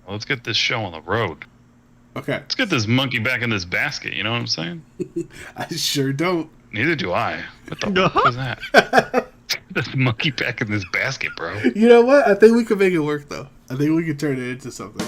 Let's get this show on the road. Okay. Let's get this monkey back in this basket. You know what I'm saying? I sure don't. Neither do I. What the fuck was that? Let's get this monkey back in this basket, bro. You know what? I think we could make it work, though. I think we could turn it into something.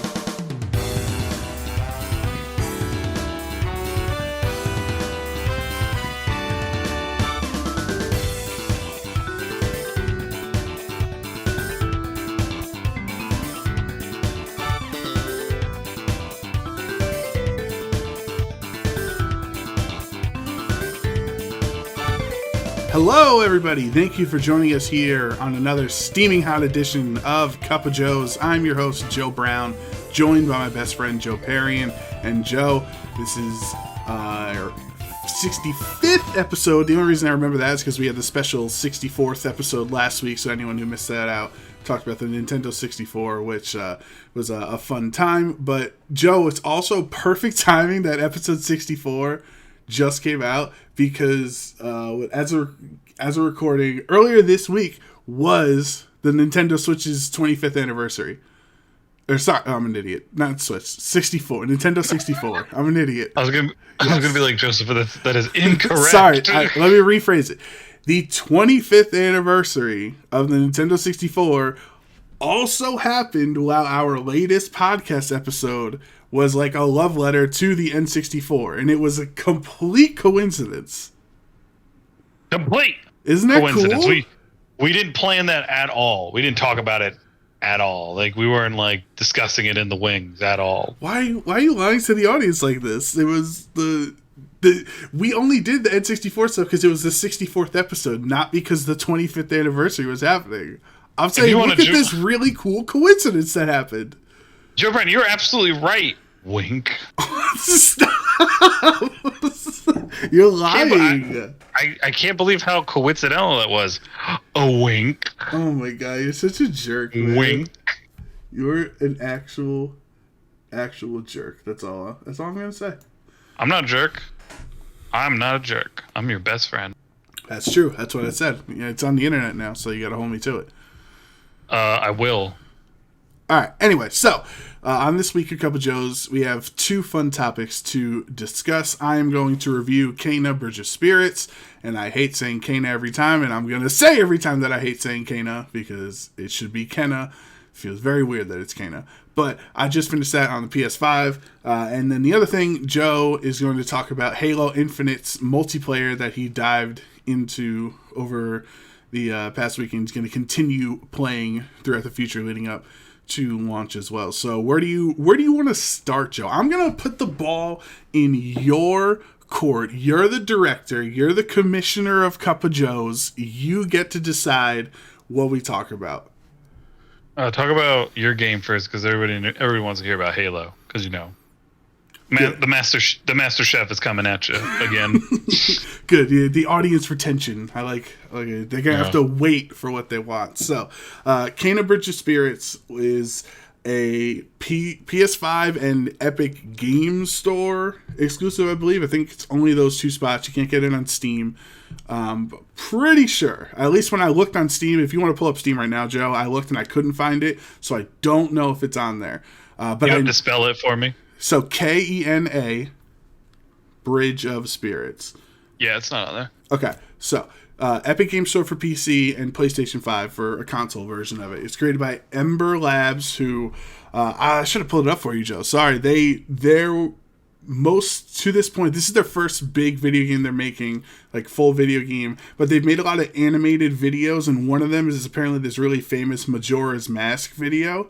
Hello, everybody. Thank you for joining us here on another steaming hot edition of Cup of Joe's. I'm your host, Joe Brown, joined by my best friend, Joe Perrian. And Joe, this is our 65th episode. The only reason I remember that is because we had the special 64th episode last week, so anyone who missed that out, talked about the Nintendo 64, which was a fun time. But Joe, it's also perfect timing that episode 64 just came out because as a recording earlier this week was the Nintendo Switch's 25th anniversary. Or sorry, I'm an idiot. Not Switch, 64. Nintendo 64. I'm an idiot. I was gonna be like Joseph, that is incorrect. Sorry, let me rephrase it. The 25th anniversary of the Nintendo 64 also happened while our latest podcast episode was like a love letter to the N64, and it was a complete coincidence. Complete. Isn't that coincidence. cool? We didn't plan that at all. We didn't talk about it at all. Like, we weren't like discussing it in the wings at all. Why are you lying to the audience like this? It was we only did the N64 stuff because it was the 64th episode, not because the 25th anniversary was happening. I'm saying, look at this really cool coincidence that happened. Joe Brand, you're absolutely right. Wink. Stop. You're lying. I can't believe how coincidental that was. A wink. Oh my god, you're such a jerk, man. Wink. You're an actual jerk. That's all I'm gonna say. I'm not a jerk. I'm not a jerk. I'm your best friend. That's true. That's what I said. Yeah, it's on the internet now, so you gotta hold me to it. I will. Alright, anyway, so on this week of Cup of Joe's, we have two fun topics to discuss. I am going to review Kena Bridge of Spirits, and I hate saying Kena every time, and I'm going to say every time that I hate saying Kena, because it should be Kena. It feels very weird that it's Kena. But I just finished that on the PS5, and then the other thing, Joe is going to talk about Halo Infinite's multiplayer that he dived into over the past weekend. He's going to continue playing throughout the future leading up to launch as well. So where do you want to start, Joe? I'm gonna put the ball in your court. You're the director. You're the commissioner of Cup of Joe's. You get to decide what we talk about. Talk about your game first, because everybody wants to hear about Halo, because the master chef is coming at you again. Good. Yeah, the audience retention. I like it. They're gonna have to wait for what they want. So, Kena Bridge of Spirits is a PS5 and Epic Games Store exclusive, I believe. I think it's only those two spots. You can't get it on Steam. But pretty sure, at least when I looked on Steam, if you want to pull up Steam right now, Joe, I looked and I couldn't find it, so I don't know if it's on there. But you have to spell it for me. So Kena Bridge of Spirits. Yeah, it's not on there. Okay, so Epic Games Store for PC and PlayStation 5 for a console version of it. It's created by Ember Labs, who I should have pulled it up for you, Joe. Sorry, they're most to this point. This is their first big video game they're making, like full video game. But they've made a lot of animated videos, and one of them is apparently this really famous Majora's Mask video.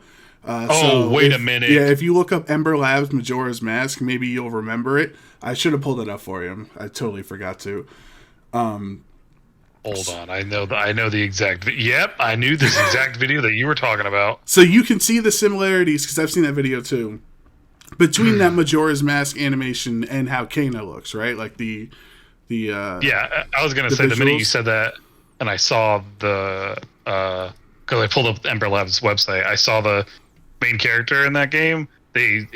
Wait a minute. Yeah, if you look up Ember Labs Majora's Mask, maybe you'll remember it. I should have pulled it up for you. I totally forgot to. Hold on. I know the exact... Yep, I knew this exact video that you were talking about. So you can see the similarities, because I've seen that video too, between that Majora's Mask animation and how Kena looks, right? Like the yeah, I was going to say, visuals. The minute you said that, and I saw the... because I pulled up Ember Labs' website, I saw the main character in that game. The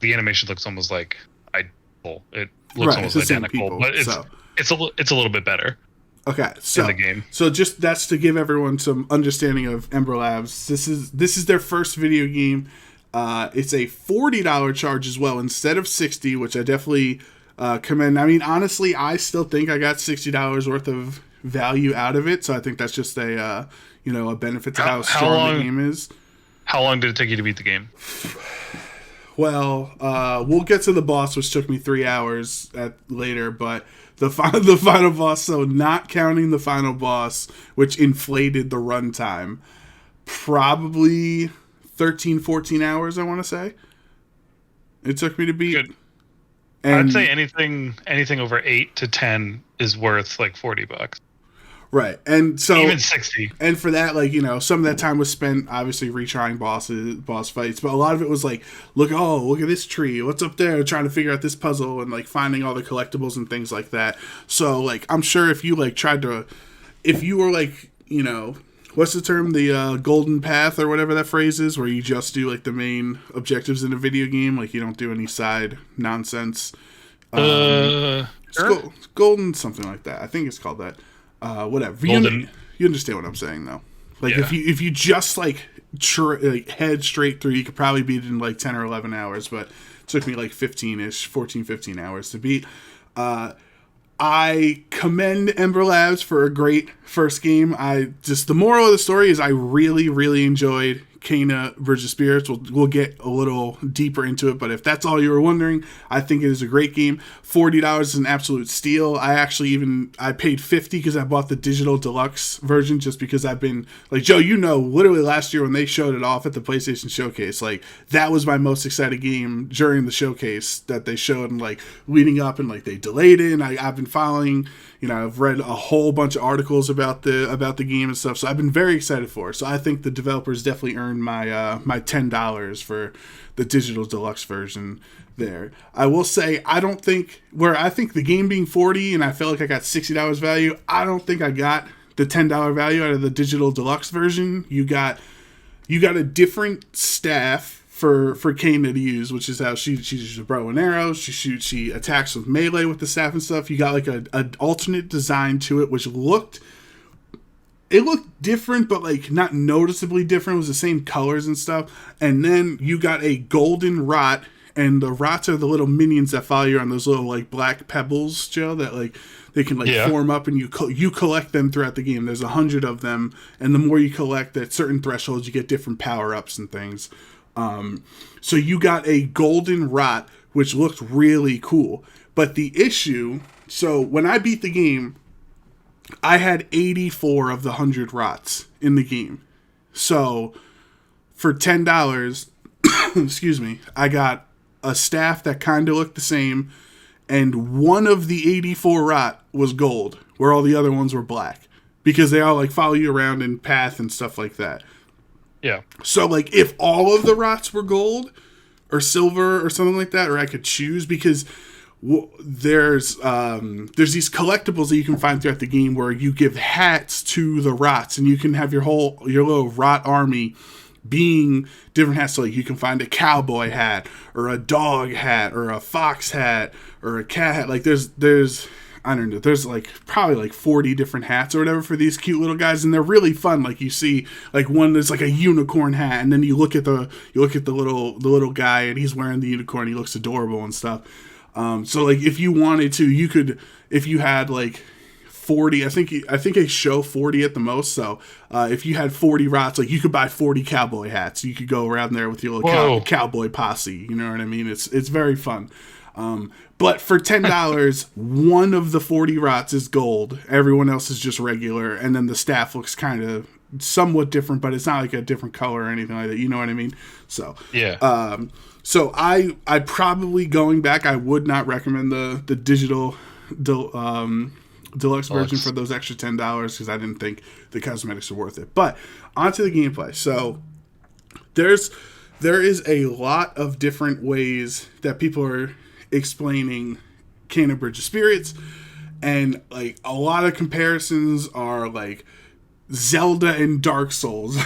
animation looks almost like identical. It looks almost identical, people, but it's a little bit better. Okay, so in the game. So just that's to give everyone some understanding of Ember Labs. This is their first video game. It's a $40 charge as well instead of $60, which I definitely commend. I mean, honestly, I still think I got $60 worth of value out of it, so I think that's just a a benefit to how strong the game is. How long did it take you to beat the game? Well, we'll get to the boss, which took me 3 hours later, but the final boss, so not counting the final boss, which inflated the runtime, probably 13, 14 hours, I want to say. It took me to beat. Good. And I'd say anything over 8 to 10 is worth like $40. Right. And so even 60. And for that, like, some of that time was spent obviously retrying boss fights, but a lot of it was like, look at this tree. What's up there? Trying to figure out this puzzle and like finding all the collectibles and things like that. So like, I'm sure if you like if you were like, what's the term? The golden path or whatever that phrase is, where you just do like the main objectives in a video game. Like you don't do any side nonsense. Sure. Golden something like that. I think it's called that. Whatever. You understand what I'm saying, though. Like, yeah. if you just, like, head straight through, you could probably beat it in, like, 10 or 11 hours, but it took me, like, 15 hours to beat. I commend Ember Labs for a great first game. The moral of the story is I really, really enjoyed Kena Bridge of Spirits. We'll get a little deeper into it, but if that's all you were wondering, I think it is a great game. $40 is an absolute steal. I paid $50 because I bought the digital deluxe version just because I've been like, Joe, literally last year when they showed it off at the PlayStation Showcase, like that was my most excited game during the showcase that they showed, and like leading up, and like they delayed it, and I've been following. I've read a whole bunch of articles about the game and stuff, so I've been very excited for it. So I think the developers definitely earned my my $10 for the digital deluxe version there. I will say, I think the game being $40 and I felt like I got $60 value, I don't think I got the $10 value out of the digital deluxe version. You got a different staff for Kena to use, which is how she uses a bow and arrow. She attacks with melee with the staff and stuff. You got like an alternate design to it, which looked different, but like not noticeably different. It was the same colors and stuff. And then you got a golden rot, and the rots are the little minions that follow you on those little like black pebbles, Joe, that like they can like form up, and you collect them throughout the game. There's 100 of them, and the more you collect at certain thresholds, you get different power-ups and things. So you got a golden rot, which looked really cool. But the issue, so when I beat the game, I had 84 of the 100 rots in the game. So for $10, excuse me, I got a staff that kind of looked the same, and one of the 84 rot was gold, where all the other ones were black, because they all like follow you around in path and stuff like that. Yeah. So, like, if all of the rots were gold or silver or something like that, or I could choose, because there's these collectibles that you can find throughout the game where you give hats to the rots, and you can have your little rot army being different hats. So, like, you can find a cowboy hat or a dog hat or a fox hat or a cat hat. Like, there's I don't know, there's like probably like 40 different hats or whatever for these cute little guys, and they're really fun. Like you see like one that's like a unicorn hat, and then you look at the little guy, and he's wearing the unicorn, he looks adorable and stuff. So like if you wanted to, you could, if you had like 40, I think they show 40 at the most. So if you had 40 rots, like you could buy 40 cowboy hats. You could go around there with your little cowboy posse. You know what I mean? It's very fun. But for $10, one of the 40 rots is gold. Everyone else is just regular. And then the staff looks kind of somewhat different, but it's not like a different color or anything like that. You know what I mean? So, yeah. So I probably, going back, I would not recommend the digital deluxe version for those extra $10 because I didn't think the cosmetics are worth it. But onto the gameplay. So there is a lot of different ways that people are explaining Kena Bridge of Spirits, and like a lot of comparisons are like Zelda and Dark Souls.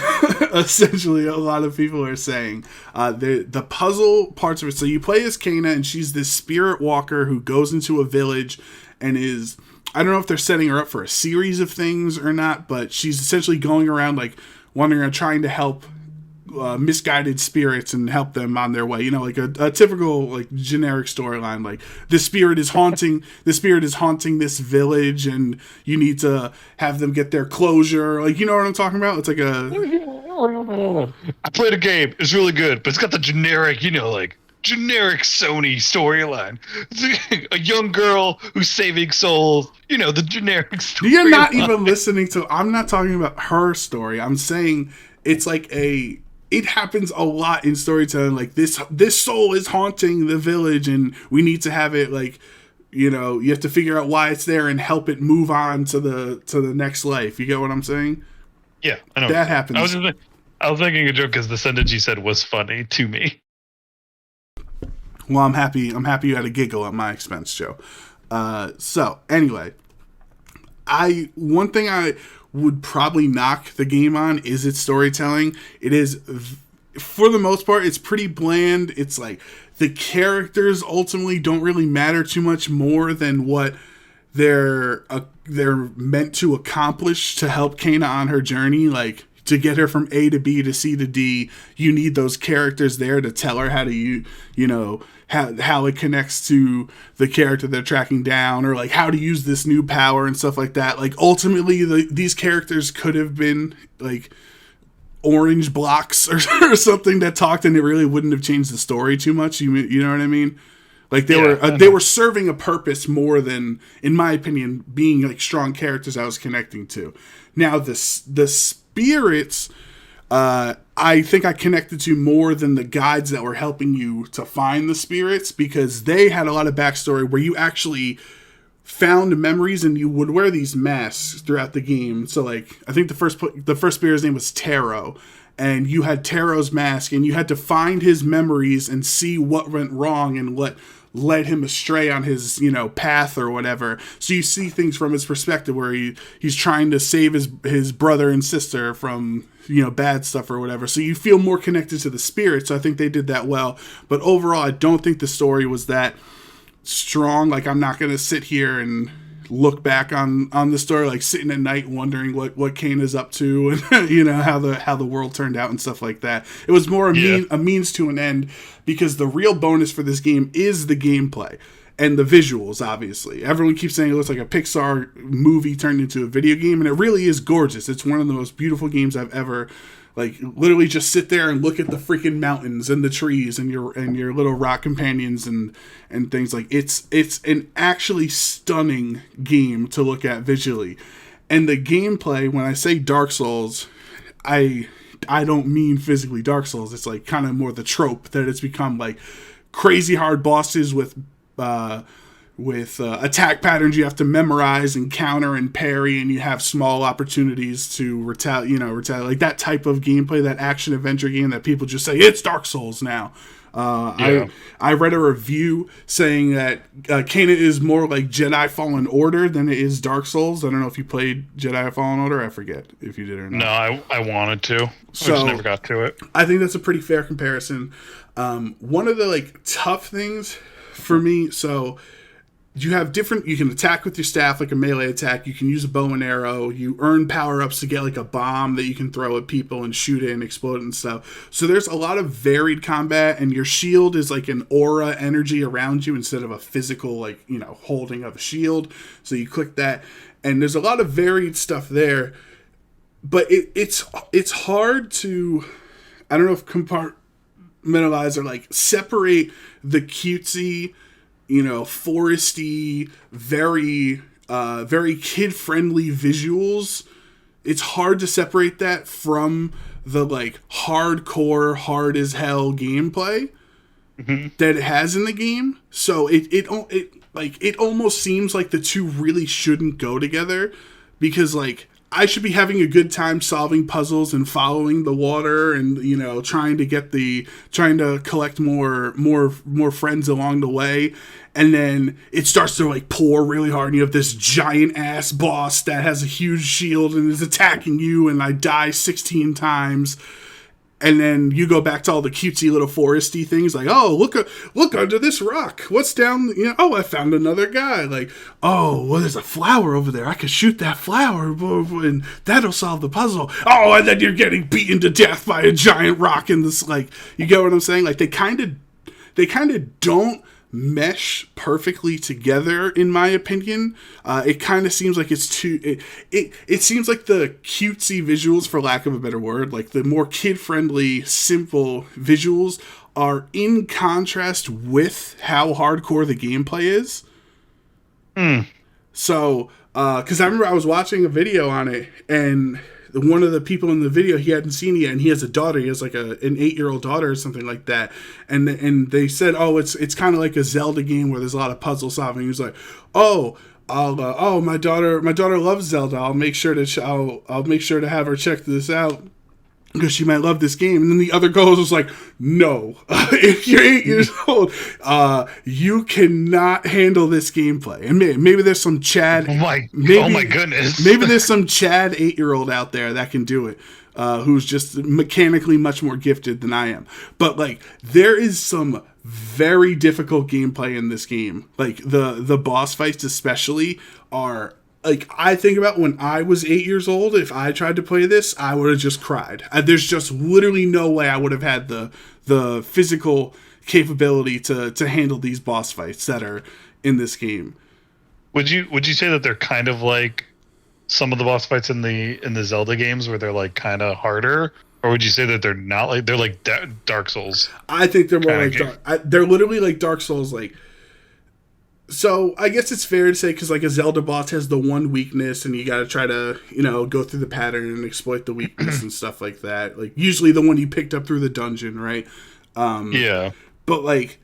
Essentially, a lot of people are saying the puzzle parts of it. So you play as Kena, and she's this spirit walker who goes into a village and is, I don't know if they're setting her up for a series of things or not, but she's essentially going around like wandering around trying to help misguided spirits and help them on their way. You know, like a typical like generic storyline. Like the spirit is haunting this village, and you need to have them get their closure. Like, you know what I'm talking about? It's like I played a game. It's really good, but it's got the generic, like generic Sony storyline. A young girl who's saving souls. The generic story. You're not even listening to. I'm not talking about her story. I'm saying it's like it happens a lot in storytelling. Like this soul is haunting the village, and we need to have it like, you have to figure out why it's there and help it move on to the next life. You get what I'm saying? Yeah, I know. That happens. I was making a joke because the sentence you said was funny to me. Well, I'm happy you had a giggle at my expense, Joe. So anyway, one thing I would probably knock the game on is its storytelling. It is, for the most part, it's pretty bland. It's like the characters ultimately don't really matter too much more than what they're meant to accomplish to help Kena on her journey. Like, to get her from A to B to C to D, you need those characters there to tell her how to how it connects to the character they're tracking down, or like how to use this new power and stuff like that. Like, ultimately, these characters could have been like orange blocks or something that talked, and it really wouldn't have changed the story too much. You know what I mean? Like they were serving a purpose more than, in my opinion, being like strong characters I was connecting to. Now the spirits, I think I connected to more than the guides that were helping you to find the spirits, because they had a lot of backstory where you actually found memories and you would wear these masks throughout the game. So like, I think the first spirit's name was Taro, and you had Taro's mask, and you had to find his memories and see what went wrong and what led him astray on his path or whatever. So you see things from his perspective, where he's trying to save his brother and sister from bad stuff or whatever. So you feel more connected to the spirit. So I think they did that well. But overall, I don't think the story was that strong. Like, I'm not gonna sit here and look back on the story like sitting at night wondering what Kane is up to, and how the world turned out and stuff like that. It was more a means to an end, because the real bonus for this game is the gameplay and the visuals. Obviously, everyone keeps saying it looks like a Pixar movie turned into a video game, and it really is gorgeous. It's one of the most beautiful games I've ever, like, literally just sit there and look at the freaking mountains and the trees and your little rock companions and things. Like, it's an actually stunning game to look at visually. And the gameplay, when I say Dark Souls, I don't mean physically Dark Souls. It's like kind of more the trope that it's become, like crazy hard bosses with attack patterns you have to memorize and counter and parry, and you have small opportunities to retaliate, like that type of gameplay, that action adventure game that people just say it's Dark Souls now. I read a review saying that Kena is more like Jedi Fallen Order than it is Dark Souls. I don't know if you played Jedi Fallen Order. I forget if you did or not. No, I wanted to. I just never got to it. I think that's a pretty fair comparison. One of the like tough things for me, so you can attack with your staff, like a melee attack. You can use a bow and arrow. You earn power-ups to get like a bomb that you can throw at people and shoot it and explode it and stuff. So there's a lot of varied combat, and your shield is like an aura energy around you instead of a physical, like, holding of a shield. So you click that, and there's a lot of varied stuff there. But it's hard to, I don't know if compartmentalize or like separate the cutesy, foresty, very kid-friendly visuals. It's hard to separate that from the like hardcore, hard as hell gameplay that it has in the game. So it almost seems like the two really shouldn't go together, because like I should be having a good time solving puzzles and following the water and, trying to collect more friends along the way. And then it starts to like pour really hard, and you have this giant ass boss that has a huge shield and is attacking you, and I die 16 times. And then you go back to all the cutesy little foresty things, like, oh, look under this rock. What's down? Oh, I found another guy. Like, oh, well, there's a flower over there. I could shoot that flower, and that'll solve the puzzle. Oh, and then you're getting beaten to death by a giant rock in this. Like, you get what I'm saying? Like, they kind of don't mesh perfectly together, in my opinion. It kind of seems like it's too it seems like the cutesy visuals, for lack of a better word, like the more kid-friendly, simple visuals, are in contrast with how hardcore the gameplay is. So because I remember I was watching a video on it, and one of the people in the video, he hadn't seen it yet, and he has a daughter. He has like an 8-year-old daughter or something like that. And they said, oh, it's kind of like a Zelda game where there's a lot of puzzle solving. He was like, oh, my daughter loves Zelda. I'll make sure to have her check this out, because she might love this game. And then the other girl was like, no, if you're 8 years old, you cannot handle this gameplay. And maybe there's some Chad. Oh my goodness. Maybe there's some Chad 8-year-old out there that can do it, who's just mechanically much more gifted than I am. But like, there is some very difficult gameplay in this game. Like the boss fights especially are, like, I think about when I was 8 years old, if I tried to play this, I would have just cried. There's just literally no way I would have had the physical capability to handle these boss fights that are in this game. Would you say that they're kind of like some of the boss fights in the Zelda games, where they're like kind of harder? Or would you say that they're not like, they're like Dark Souls? I think they're more like they're literally like Dark Souls, like. So I guess it's fair to say, because like a Zelda boss has the one weakness, and you got to try to, go through the pattern and exploit the weakness and stuff like that. Like usually the one you picked up through the dungeon, right? Yeah. But like,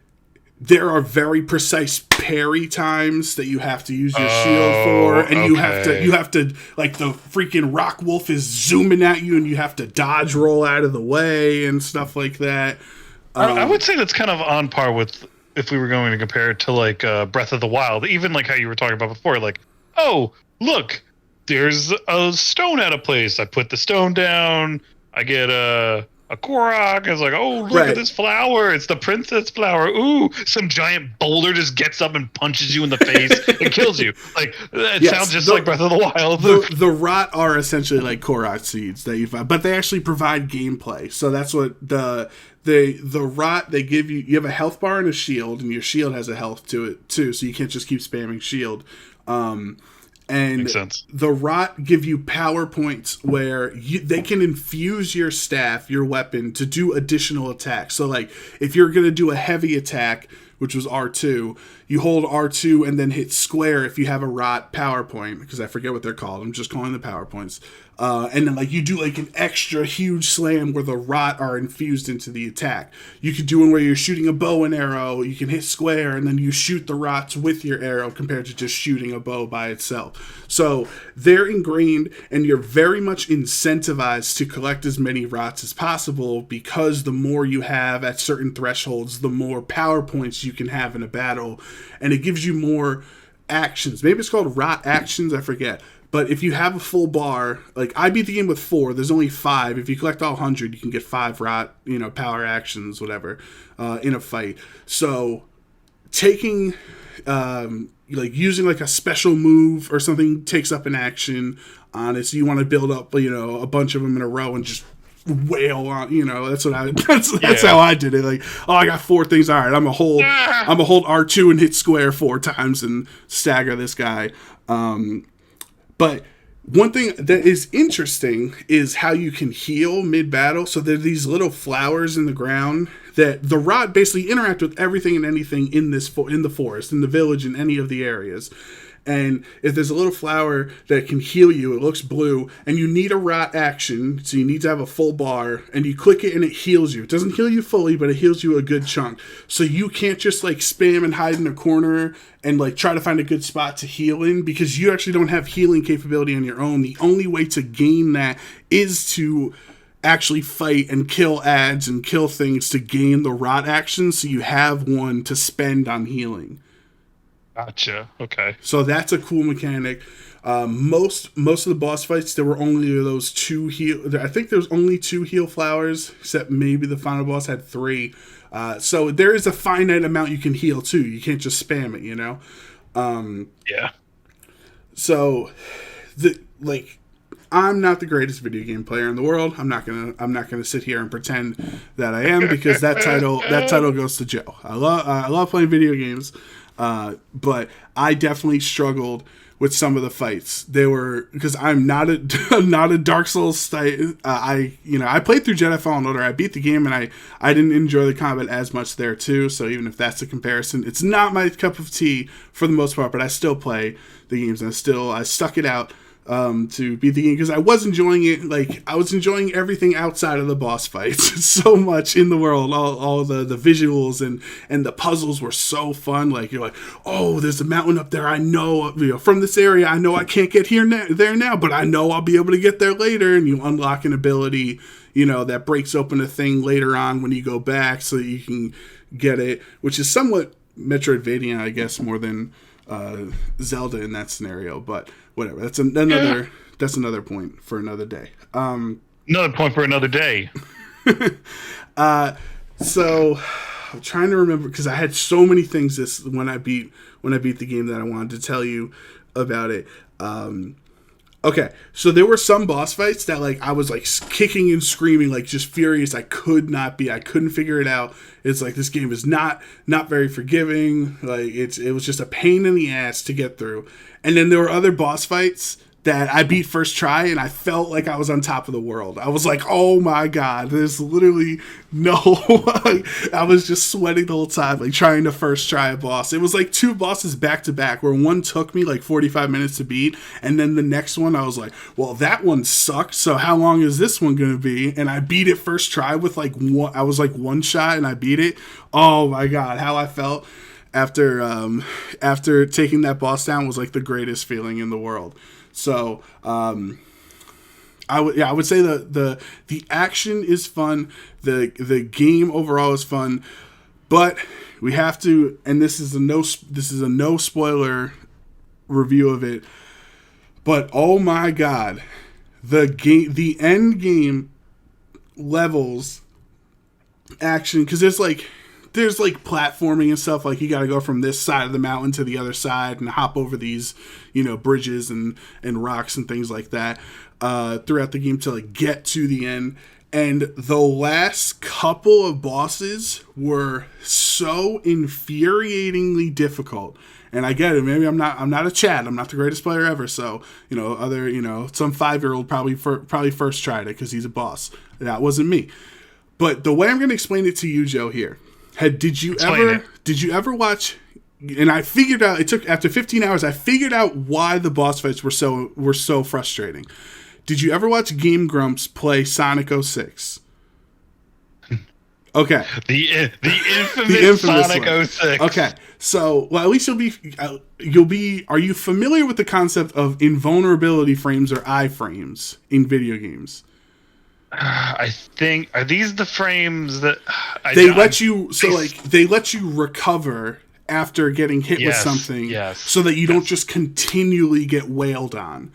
there are very precise parry times that you have to use your shield for, and you have to like, the freaking rock wolf is zooming at you, and you have to dodge roll out of the way and stuff like that. I would say that's kind of on par with, if we were going to compare it to like Breath of the Wild, even like how you were talking about before, like, oh, look, there's a stone out of place. I put the stone down. I get a Korok. It's like, oh, look at this flower. It's the princess flower. Ooh, some giant boulder just gets up and punches you in the face and kills you. Like, it sounds just like Breath of the Wild. The rot are essentially like Korok seeds that you find, but they actually provide gameplay. So that's what the rot, they give you. You have a health bar and a shield, and your shield has a health to it too, so you can't just keep spamming shield. And makes sense. The rot give you power points where they can infuse your staff, your weapon, to do additional attacks. So like, if you're going to do a heavy attack, which was R2, you hold R2 and then hit square if you have a rot power point, because I forget what they're called. I'm just calling the power points. And then like, you do like an extra huge slam where the rot are infused into the attack. You could do one where you're shooting a bow and arrow. You can hit square and then you shoot the rots with your arrow, compared to just shooting a bow by itself. So they're ingrained, and you're very much incentivized to collect as many rots as possible, because the more you have at certain thresholds, the more power points you can have in a battle, and it gives you more actions. Maybe it's called rot actions, I forget. But if you have a full bar, like I beat the game with 4, there's only 5. If you collect all 100, you can get 5 rot, power actions, whatever, in a fight. So taking, like using like a special move or something takes up an action on it. So you want to build up, a bunch of them in a row and just wail on, that's how I did it. Like, oh, I got 4 things. All right, I'm gonna hold R2 and hit square 4 times and stagger this guy. But one thing that is interesting is how you can heal mid-battle. So there are these little flowers in the ground that the rot basically interact with everything and anything in the forest, in the village, in any of the areas. And if there's a little flower that can heal you, it looks blue, and you need a rot action, so you need to have a full bar, and you click it and it heals you. It doesn't heal you fully, but it heals you a good chunk. So you can't just like spam and hide in a corner and like try to find a good spot to heal in, because you actually don't have healing capability on your own. The only way to gain that is to actually fight and kill ads and kill things to gain the rot action, so you have one to spend on healing. Gotcha. Okay. So that's a cool mechanic. Most of the boss fights, there were only those 2 heal. I think there's only 2 heal flowers, except maybe the final boss had 3. So there is a finite amount you can heal too. You can't just spam it, you know. Yeah. So, I'm not the greatest video game player in the world. I'm not gonna sit here and pretend that I am, because that title goes to Joe. I love playing video games, but I definitely struggled with some of the fights. They were, because I'm not a Dark Souls I played through Jedi Fallen Order. I beat the game, and I didn't enjoy the combat as much there too. So even if that's a comparison, it's not my cup of tea for the most part. But I still play the games, and I stuck it out to beat the game, because I was enjoying it. Like, I was enjoying everything outside of the boss fights so much in the world. All the visuals and the puzzles were so fun. Like, you're like, oh, there's a mountain up there. I know, from this area, I know I can't get there now, but I know I'll be able to get there later. And you unlock an ability, that breaks open a thing later on when you go back, so that you can get it, which is somewhat Metroidvania, I guess, more than Zelda in that scenario. But whatever. That's another point for another day. Another point for another day. So I'm trying to remember, because I had so many things when I beat the game that I wanted to tell you about it. Okay, so there were some boss fights that, like, I was like kicking and screaming, like, just furious. I couldn't figure it out. It's like, this game is not very forgiving. Like, it was just a pain in the ass to get through. And then there were other boss fights that I beat first try, and I felt like I was on top of the world. I was like, oh my god, there's literally no... I was just sweating the whole time, like, trying to first try a boss. It was like 2 bosses back to back, where one took me like 45 minutes to beat, and then the next one I was like, well, that one sucked, so how long is this one gonna be? And I beat it first try with like one... I was like one shot, and I beat it. Oh my god, how I felt after taking that boss down was like the greatest feeling in the world. So, I would say the action is fun. The game overall is fun, but we have to, and this is a no spoiler review of it. But oh my god, the end game levels action, because there's like platforming and stuff. Like, you got to go from this side of the mountain to the other side and hop over these, bridges and rocks and things like that throughout the game to, like, get to the end. And the last couple of bosses were so infuriatingly difficult. And I get it. Maybe I'm not a Chad. I'm not the greatest player ever. So, some 5-year-old probably first tried it because he's a boss. That wasn't me. But the way I'm going to explain it to you, Joe, here. Did you ever watch? And I figured out, it took, after 15 hours, I figured out why the boss fights were so frustrating. Did you ever watch Game Grumps play Sonic 06? Okay. The infamous Sonic one. 06. Okay. So, well, at least you'll be, are you familiar with the concept of invulnerability frames or iframes in video games? I think, are these the frames that they let you recover after getting hit with something, so that you don't just continually get wailed on.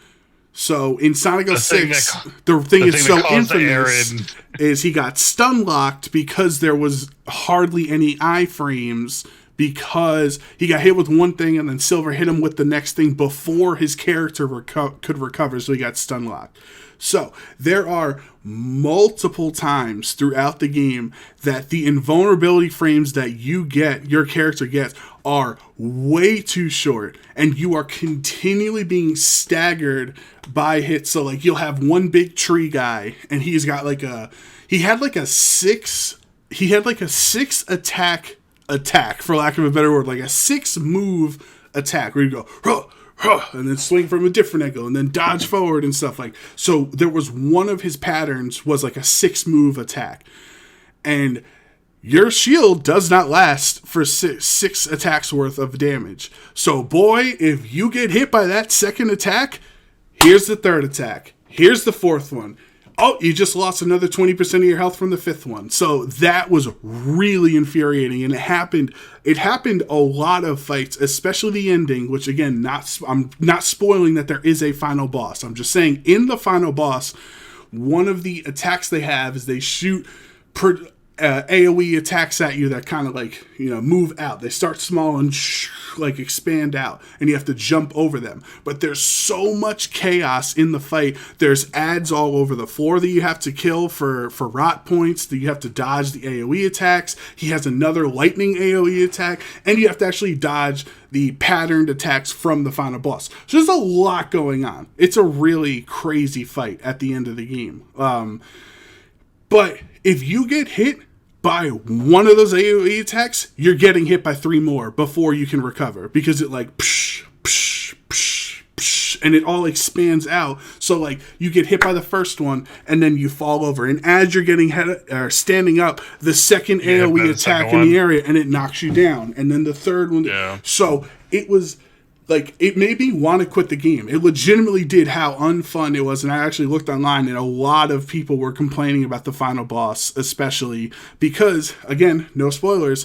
So in Sonic 06, the thing is so infamous is he got stun locked because there was hardly any iframes, because he got hit with one thing and then Silver hit him with the next thing before his character could recover, so he got stun locked. So there are multiple times throughout the game that the invulnerability frames that your character gets, are way too short, and you are continually being staggered by hits. So, like, you'll have one big tree guy, and he had like a 6 attack, for lack of a better word, like a 6 move attack where you go, huh, and then swing from a different angle, and then dodge forward and stuff like. So there was one of his patterns was like a 6 move attack, and your shield does not last for six attacks worth of damage. So, boy, if you get hit by that second attack, here's the third attack, here's the fourth one. oh, you just lost another 20% of your health from the fifth one. So that was really infuriating, and it happened a lot of fights, especially the ending, which again, I'm not spoiling that there is a final boss. I'm just saying in the final boss, one of the attacks they have is they shoot AoE attacks at you that kind of like, move out. They start small and like expand out, and you have to jump over them. But there's so much chaos in the fight. There's ads all over the floor that you have to kill for rot points, that you have to dodge the AoE attacks. He has another lightning AoE attack, and you have to actually dodge the patterned attacks from the final boss. So there's a lot going on. It's a really crazy fight at the end of the game. But if you get hit by one of those AoE attacks, you're getting hit by 3 more before you can recover, because it like psh, psh, psh, psh, and it all expands out. So like you get hit by the first one and then you fall over, and as you're getting standing up, the second AoE attack in the area, and it knocks you down, and then the third one. Yeah. So it was like, it made me want to quit the game. It legitimately did, how unfun it was. And I actually looked online, and a lot of people were complaining about the final boss, especially because, again, no spoilers,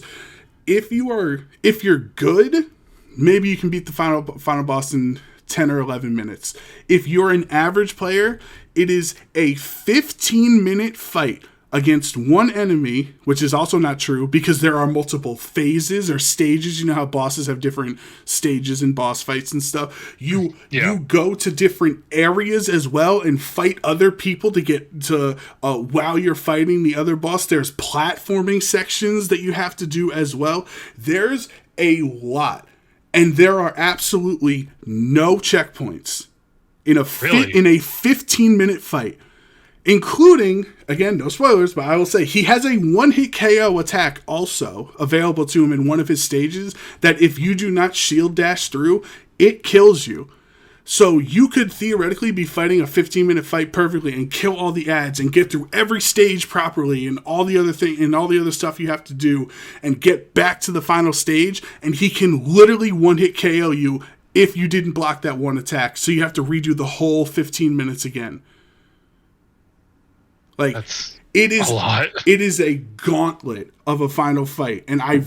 if you're good, maybe you can beat the final boss in 10 or 11 minutes. If you're an average player, it is a 15-minute fight against one enemy, which is also not true because there are multiple phases or stages. You know how bosses have different stages in boss fights and stuff. You go to different areas as well and fight other people to get to while you're fighting the other boss. There's platforming sections that you have to do as well. There's a lot, and there are absolutely no checkpoints in a 15-minute fight. Including, again, no spoilers, but I will say he has a one-hit KO attack also available to him in one of his stages that if you do not shield dash through, it kills you. So you could theoretically be fighting a 15-minute fight perfectly and kill all the ads and get through every stage properly and all the other stuff you have to do and get back to the final stage, and he can literally one-hit KO you if you didn't block that one attack. So you have to redo the whole 15 minutes again. Like, that's it is a lot. It is a gauntlet of a final fight, and I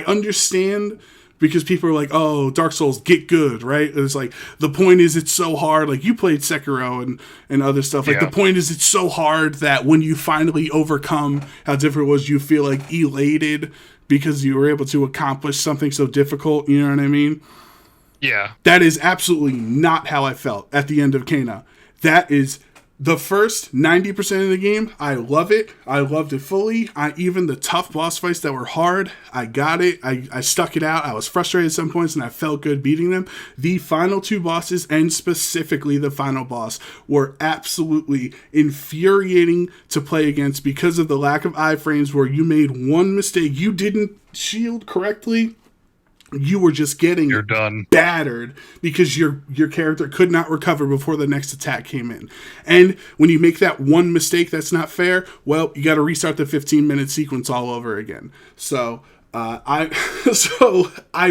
understand because people are like, "Oh, Dark Souls, get good," right? It's like the point is it's so hard. Like you played Sekiro and other stuff. Like the point is it's so hard that when you finally overcome how difficult it was, you feel like elated because you were able to accomplish something so difficult. You know what I mean? Yeah. That is absolutely not how I felt at the end of Kena. That is. The first 90% of the game, I love it. I loved it fully. Even the tough boss fights that were hard, I got it. I stuck it out. I was frustrated at some points, and I felt good beating them. The final 2 bosses, and specifically the final boss, were absolutely infuriating to play against because of the lack of iframes where you made one mistake. You didn't shield correctly. You were just getting battered because your character could not recover before the next attack came in. And when you make that one mistake that's not fair, well, you got to restart the 15-minute sequence all over again. So I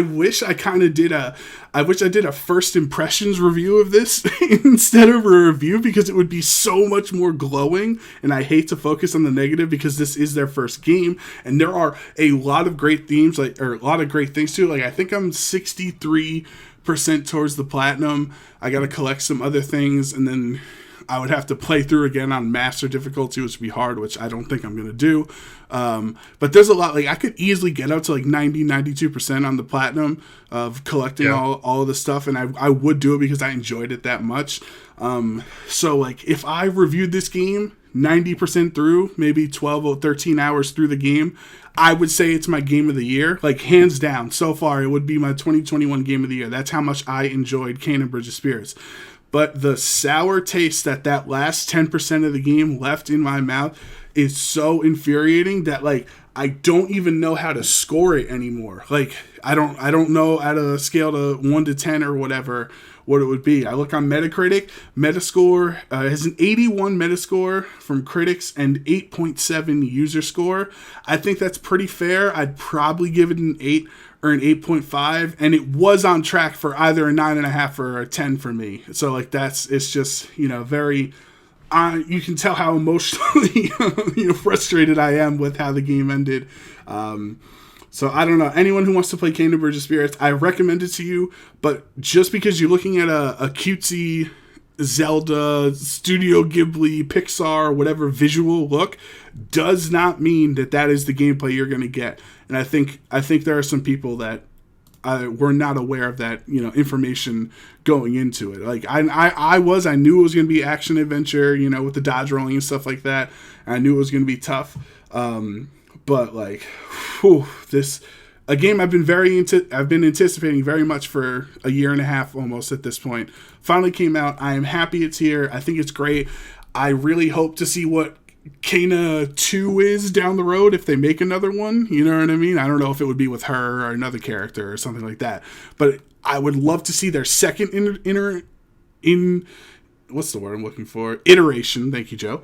wish I did a first impressions review of this instead of a review, because it would be so much more glowing, and I hate to focus on the negative because this is their first game and there are a lot of great themes, or a lot of great things too. Like I think I'm 63% towards the platinum. I got to collect some other things, and then I would have to play through again on master difficulty, which would be hard, which I don't think I'm going to do. But there's a lot. Like I could easily get up to like 92% on the platinum of collecting all of the stuff, and I would do it because I enjoyed it that much. So like if I reviewed this game 90% through, maybe 12 or 13 hours through the game, I would say it's my game of the year. Like hands down, so far it would be my 2021 game of the year. That's how much I enjoyed Kena Bridge of Spirits. But the sour taste that last 10% of the game left in my mouth is so infuriating that like I don't even know how to score it anymore. Like I don't know how to scale to 1 to 10 or whatever what it would be. I look on Metacritic. Metascore has an 81 Metascore from critics and 8.7 user score. I think that's pretty fair. I'd probably give it an 8 or an 8.5, and it was on track for either a 9.5 or a 10 for me. So like it's just, very you can tell how emotionally frustrated I am with how the game ended. So I don't know. Anyone who wants to play Kingdom Bridge of Spirits, I recommend it to you. But just because you're looking at a cutesy Zelda, Studio Ghibli, Pixar, whatever visual look, does not mean that is the gameplay you're going to get. And I think there are some people that were not aware of that, information going into it. Like I knew it was going to be action adventure, with the dodge rolling and stuff like that. And I knew it was going to be tough. But like, this a game I've been anticipating very much for a year and a half almost at this point. Finally came out. I am happy it's here. I think it's great. I really hope to see what Kena 2 is down the road if they make another one. You know what I mean? I don't know if it would be with her or another character or something like that. But I would love to see their second what's the word I'm looking for? Iteration. Thank you, Joe.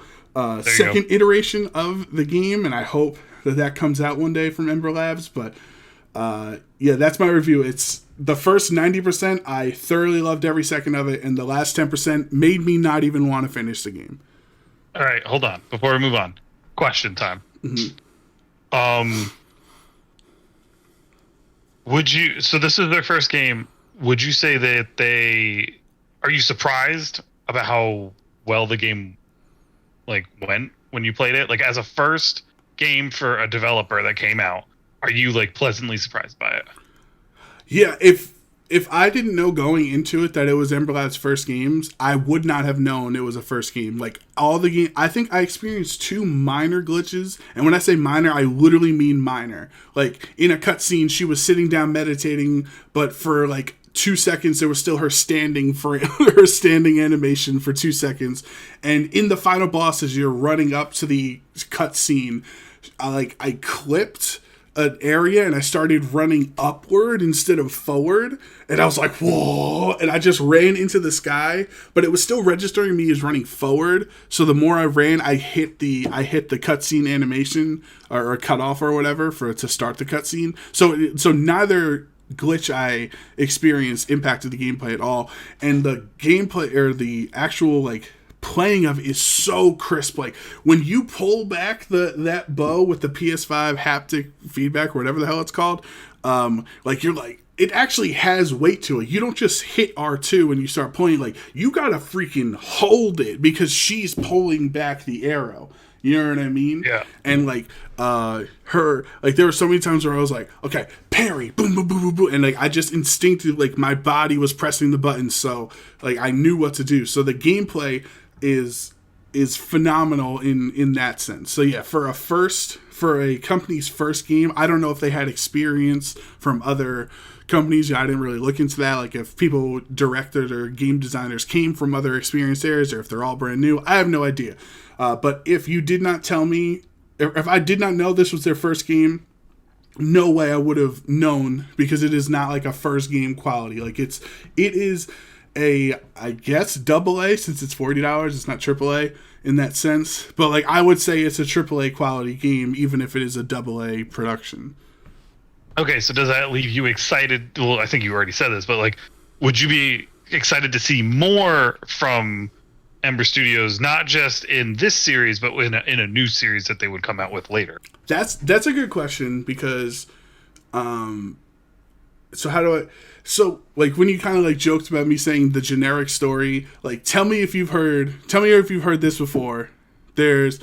Second iteration of the game, and I hope that comes out one day from Ember Labs. But yeah, that's my review. It's the first 90%. I thoroughly loved every second of it, and the last 10% made me not even want to finish the game. All right, hold on. Before we move on, question time. Mm-hmm. So this is their first game. Would you say that are you surprised about how well the game went when you played it? Like, as a first game for a developer that came out, are you pleasantly surprised by it? Yeah, if I didn't know going into it that it was Ember Labs' first games, I would not have known it was a first game. Like, all the game, I think I experienced 2 minor glitches, and when I say minor, I literally mean minor. Like, in a cutscene, she was sitting down meditating, but for 2 seconds there was still her standing animation for 2 seconds, and in the final boss, as you're running up to the cutscene, I clipped an area and I started running upward instead of forward, and I was like, whoa, and I just ran into the sky, but it was still registering me as running forward. So the more I ran, I hit the cutscene animation or cut off or whatever to start the cutscene. So neither glitch I experienced impacted the gameplay at all, and the gameplay or the actual playing of it is so crisp. Like, when you pull back that bow with the PS5 haptic feedback or whatever the hell it's called, it actually has weight to it. You don't just hit R2 when you start pulling. You gotta freaking hold it because she's pulling back the arrow. You know what I mean? Yeah. And there were so many times where I was like, okay, parry, boom, boom, boom, boom, boom. And I just instinctively, my body was pressing the buttons. So I knew what to do. So the gameplay is phenomenal in that sense. So yeah, for a company's first game, I don't know if they had experience from other companies. I didn't really look into that. If people directed or game designers came from other experience areas, or if they're all brand new, I have no idea. But if you did not tell me, if I did not know this was their first game, no way I would have known, because it is not a first game quality. It is I guess AA, since it's $40. It's not AAA in that sense, but I would say it's a AAA quality game, even if it is a AA production. Okay, so does that leave you excited? Well, I think you already said this, but would you be excited to see more from Ember Studios, not just in this series, but in a new series that they would come out with later? That's a good question, because So when you kind of joked about me saying the generic story, tell me if you've heard this before. There's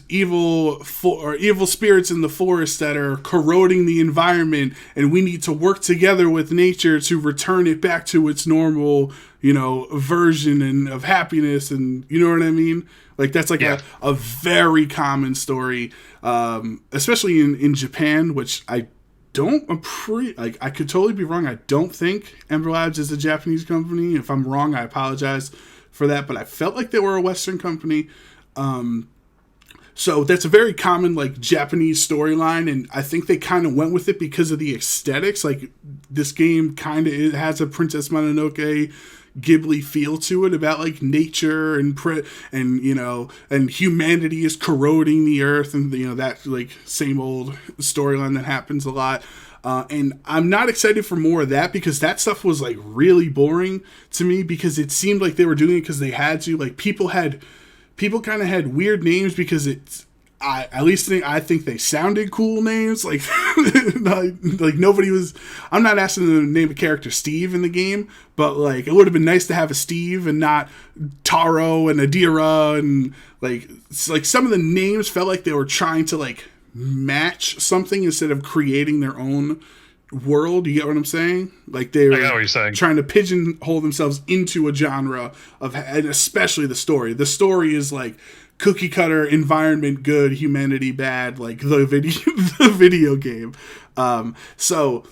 evil spirits in the forest that are corroding the environment, and we need to work together with nature to return it back to its normal, version and of happiness, and you know what I mean? That's a very common story, especially in Japan, which I could totally be wrong. I don't think Ember Labs is a Japanese company. If I'm wrong, I apologize for that, but I felt like they were a Western company. So that's a very common Japanese storyline, and I think they kind of went with it because of the aesthetics. This game kind of has a Princess Mononoke Ghibli feel to it about like nature and and humanity is corroding the earth, and that like same old storyline that happens a lot. And I'm not excited for more of that, because that stuff was like really boring to me, because it seemed like they were doing it because they had to. Like people kind of had weird names because I think they sounded cool names. Like, like nobody was. I'm not asking them to name a character Steve in the game, but like it would have been nice to have a Steve and not Taro and Adira, and like some of the names felt like they were trying to like match something instead of creating their own world. You get what I'm saying? Like they were trying to pigeonhole themselves into a genre and especially the story. The story is like cookie cutter, environment good, humanity bad, like the video game. So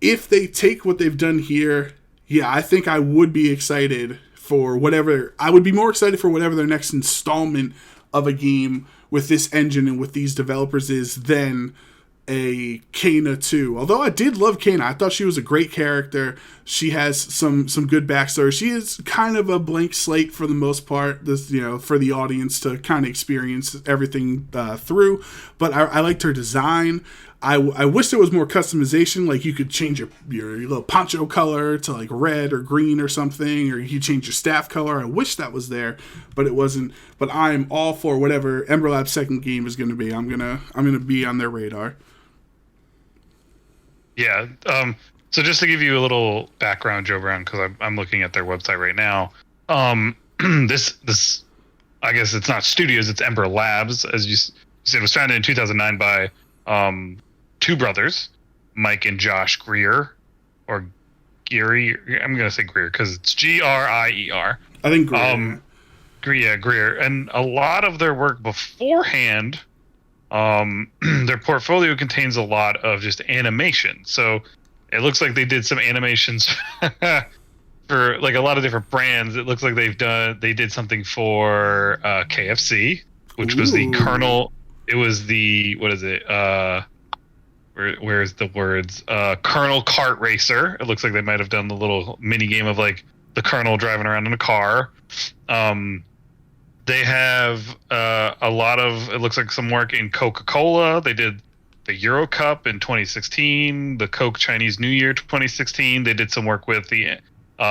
if they take what they've done here, yeah, I think I would be excited for whatever. I would be more excited for whatever their next installment of a game with this engine and with these developers is than a Kena 2. Although I did love Kena. I thought she was a great character. She has some good backstory. She is kind of a blank slate for the most part, this for the audience to kind of experience everything through. But I liked her design. I wish there was more customization, like you could change your little poncho color to like red or green or something, or you change your staff color. I wish that was there, but it wasn't. But I'm all for whatever Ember Lab's second game is going to be. I'm gonna be on their radar. Yeah. So just to give you a little background, Joe Brown, because I'm looking at their website right now. This I guess it's not studios, it's Ember Labs, as you said. It was founded in 2009 by two brothers, Mike and Josh Greer, or Geary. I'm gonna say Greer because it's Grier. I think Greer. Greer, and a lot of their work beforehand. Their portfolio contains a lot of just animation. So it looks like they did some animations for like a lot of different brands. It looks like they did something for KFC, which was the Colonel. It was the, what is it? Where's the words? Colonel Kart Racer. It looks like they might have done the little mini game of like the Colonel driving around in a car. They have a lot of, it looks like some work in Coca-Cola. They did the Euro Cup in 2016, the Coke Chinese New Year 2016. They did some work with the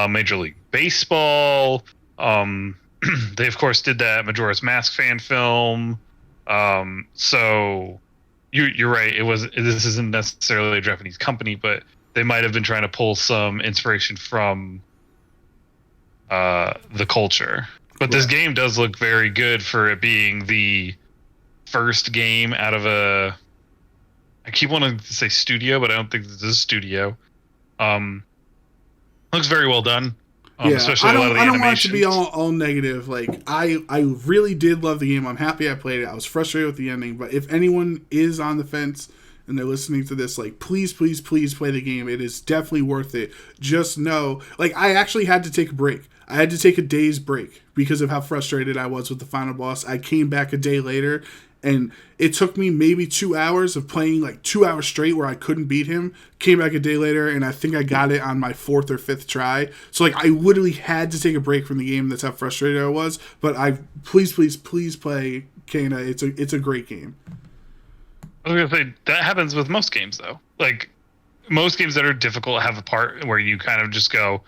Major League Baseball. They, of course, did that Majora's Mask fan film. So you're right. This isn't necessarily a Japanese company, but they might have been trying to pull some inspiration from the culture. But this game does look very good for it being the first game out of a... I keep wanting to say studio, but I don't think this is a studio. Looks very well done. Especially a lot of the animations. I don't want it to be all negative. Like, I really did love the game. I'm happy I played it. I was frustrated with the ending. But if anyone is on the fence and they're listening to this, like, please play the game. It is definitely worth it. Just know, like, I actually had to take a break. I had to take a day's break because of how frustrated I was with the final boss. I came back a day later, and it took me maybe 2 hours of playing, like 2 hours straight where I couldn't beat him. Came back a day later, and I think I got it on my 4th or 5th try. So, like, I literally had to take a break from the game. That's how frustrated I was. But please play Kena. It's a great game. I was gonna say that happens with most games, though. Like, most games that are difficult have a part where you kind of just go,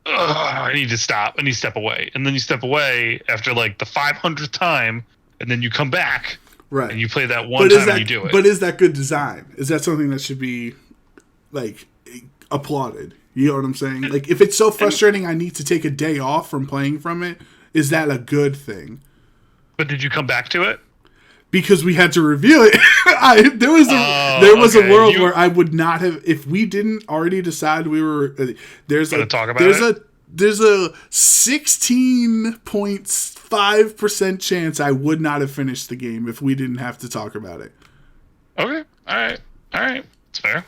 I need to stop. I need to step away. And then you step away after like the 500th time, and then you come back. Right. And you play that one time and you do it. But is that good design? Is that something that should be like applauded? You know what I'm saying? Like, if it's so frustrating I need to take a day off from playing from it, is that a good thing? But did you come back to it? Because we had to review it. There was a world where I would not have, if we didn't already decide we were. There's a 16.5% chance I would not have finished the game if we didn't have to talk about it. Okay, all right, that's fair.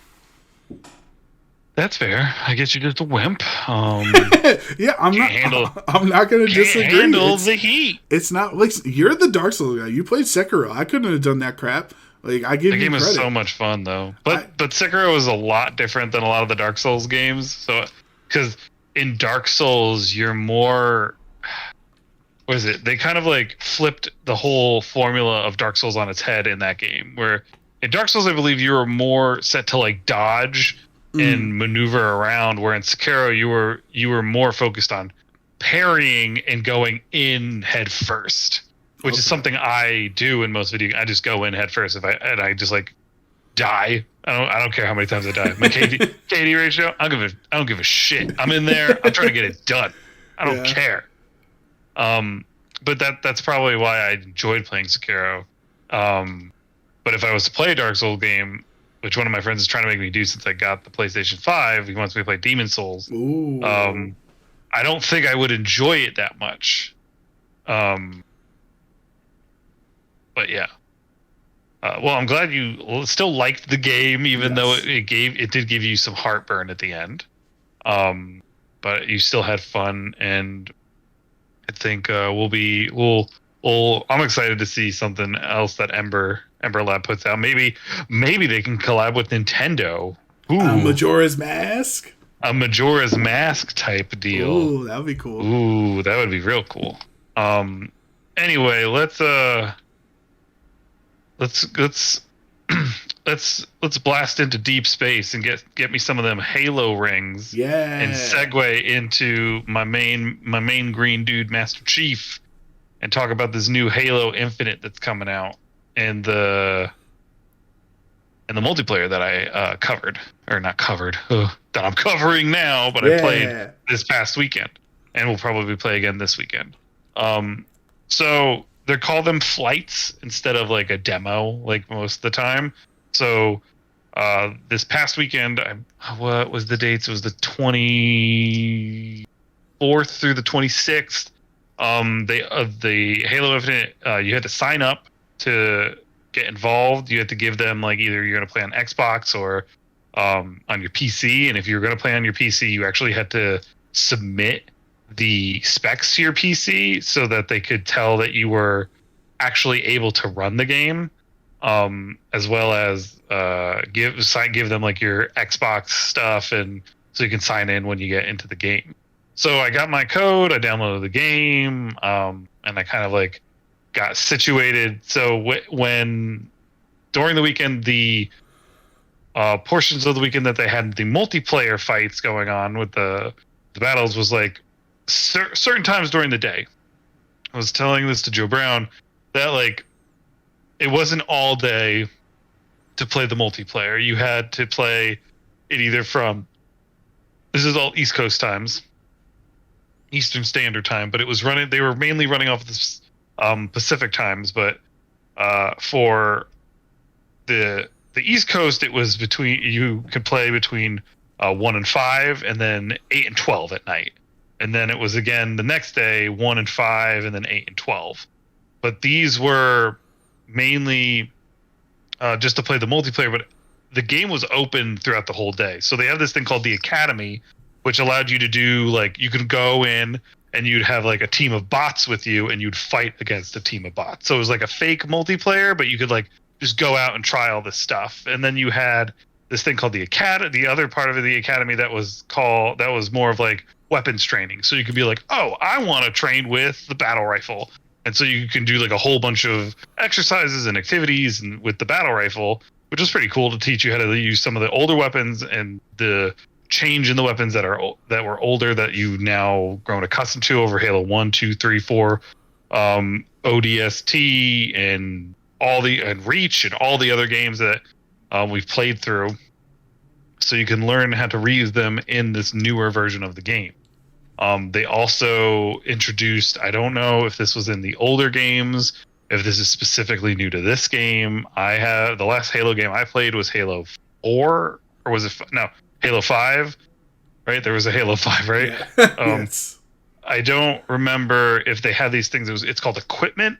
That's fair. I guess you're just a wimp. Yeah, I'm not going to disagree. Handle the heat. It's not like you're the Dark Souls guy. You played Sekiro. I couldn't have done that crap. Like, I give you credit. The game is so much fun, though. But Sekiro is a lot different than a lot of the Dark Souls games. So, because in Dark Souls, you're more. What is it? They kind of like flipped the whole formula of Dark Souls on its head in that game. Where in Dark Souls, I believe you were more set to like dodge and maneuver around. Where in Sekiro, you were more focused on parrying and going in head first, which is something I do in most videos. I just go in head first I just like die. I don't care how many times I die. My KD ratio, I don't give a shit. I'm in there. I'm trying to get it done. I don't care. But that's probably why I enjoyed playing Sekiro. But if I was to play a Dark Souls game, which one of my friends is trying to make me do since I got the PlayStation 5, he wants me to play Demon Souls. Ooh. I don't think I would enjoy it that much. But yeah. Well, I'm glad you still liked the game, even though it did give you some heartburn at the end. But you still had fun, and I think I'm excited to see something else that Ember Lab puts out. Maybe they can collab with Nintendo. Ooh. Majora's Mask. A Majora's Mask type deal. Ooh, that would be cool. Ooh, that would be real cool. Anyway, let's blast into deep space and get me some of them Halo rings. Yeah. And segue into my main green dude, Master Chief, and talk about this new Halo Infinite that's coming out and the multiplayer that I covered, or not covered, that I'm covering now, but I played this past weekend, and we'll probably play again this weekend. So they call them flights instead of like a demo, like most of the time. So this past weekend, what was the dates? It was the 24th through the 26th. The Halo Infinite, you had to sign up to get involved. You had to give them like either you're going to play on Xbox or on your PC, and if you're going to play on your PC, you actually had to submit the specs to your PC so that they could tell that you were actually able to run the game, as well as give them like your Xbox stuff, and so you can sign in when you get into the game. So I got my code, I downloaded the game, and I kind of like got situated. So when during the weekend, the portions of the weekend that they had the multiplayer fights going on with the battles was like certain times during the day. I was telling this to Joe Brown that like it wasn't all day to play the multiplayer. You had to play it either from, this is all East Coast times, Eastern Standard Time, but it was running. They were mainly running off this Pacific times, but for the East Coast, it was between, you could play between 1 and 5, and then 8 and 12 at night. And then it was again the next day 1 and 5, and then 8 and 12. But these were mainly just to play the multiplayer, but the game was open throughout the whole day. So they have this thing called the Academy, which allowed you to do like, you could go in and you'd have like a team of bots with you, and you'd fight against a team of bots. So it was like a fake multiplayer, but you could like just go out and try all this stuff. And then you had this thing called the Academy, the other part of the Academy that was more of like weapons training. So you could be like, oh, I want to train with the battle rifle. And so you can do like a whole bunch of exercises and activities and with the battle rifle, which was pretty cool to teach you how to use some of the older weapons and the change in the weapons that were older that you now grown accustomed to over Halo 1, 2, 3, 4, ODST and Reach and all the other games that we've played through. So you can learn how to reuse them in this newer version of the game. They also introduced, I don't know if this was in the older games, if this is specifically new to this game. The last Halo game I played was Halo 4, or was it, no, Halo 5, right? There was a Halo 5, right? Yeah. Yes. I don't remember if they had these things. It's called equipment.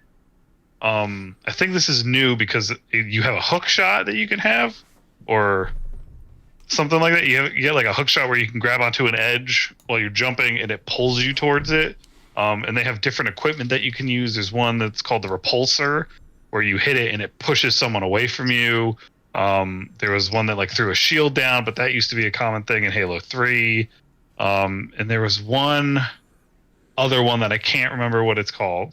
I think this is new because you have a hook shot that you can have, or something like that. You get like a hook shot where you can grab onto an edge while you're jumping, and it pulls you towards it. And they have different equipment that you can use. There's one that's called the repulsor, where you hit it and it pushes someone away from you. There was one that like threw a shield down, but that used to be a common thing in Halo 3. And there was one other one that I can't remember what it's called.